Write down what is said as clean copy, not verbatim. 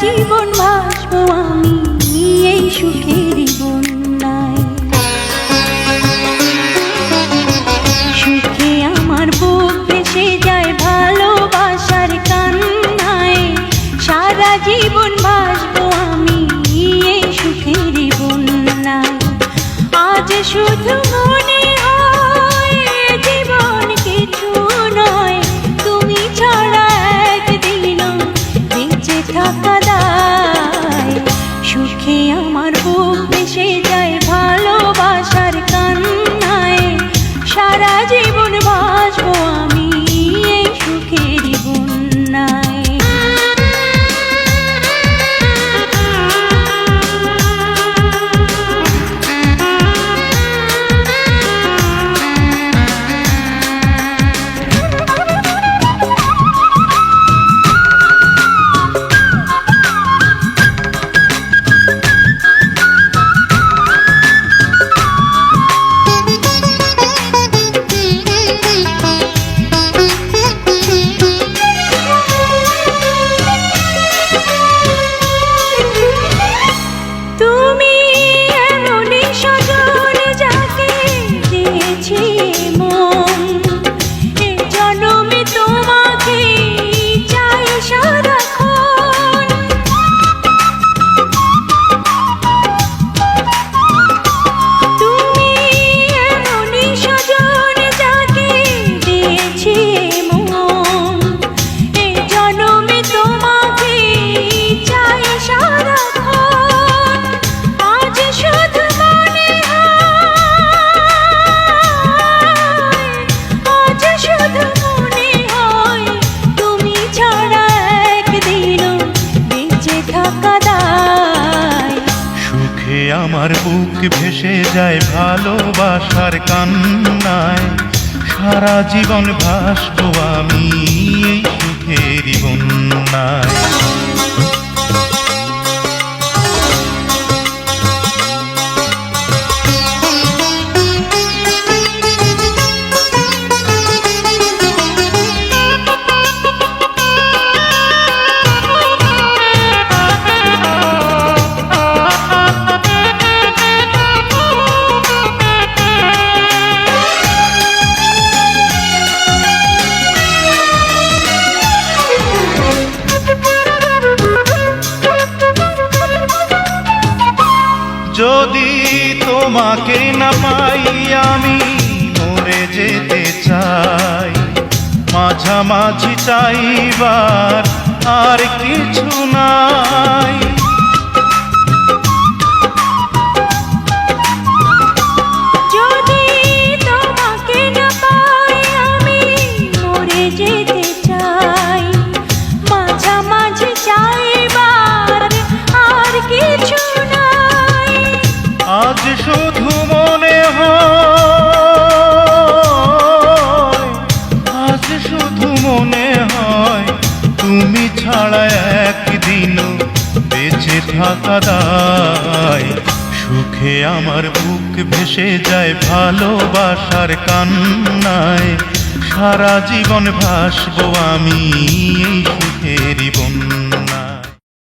জীবন ভাসবো আমি এই সুখের বন্যায়। সুখে আমার বুক ভেসে যায় ভালোবাসার কান্নায়, সারা জীবন ভাসবো আমি এই সুখের বন্যায়। আজ শুধু মনে হয় জীবন কিছু নয়, তুমি ছাড়া একদিনও বেঁচে থাকা দায়। সুখে আমার বুক ভেসে যায় ভালোবাসার কান্নায়, সারা জীবন ভাসবো আমি এই সুখের বন্যায়। আমার বুক ভেসে যায় ভালোবাসার কান্নায়, সারা জীবন ভাসবো আমি এই সুখের বন্যায়। যদি তোমাকে না পাই আমি মরে যেতে চাই, মাঝামাঝি চাইবার আর কিছু নাই। যদি তোমাকে না পাই আমি মরে যেতে চাই, মাঝামাঝি চাইবার আর কিছু নাই। আজ শুধু মনে হয়, আজ শুধু মনে হয় তুমি ছাড়া একদিনও বেঁচে থাকা দায়। সুখে আমার বুক ভেসে যায় ভালোবাসার কান্নায়, সারা জীবন ভাসবো আমি এই সুখের বন্যায়।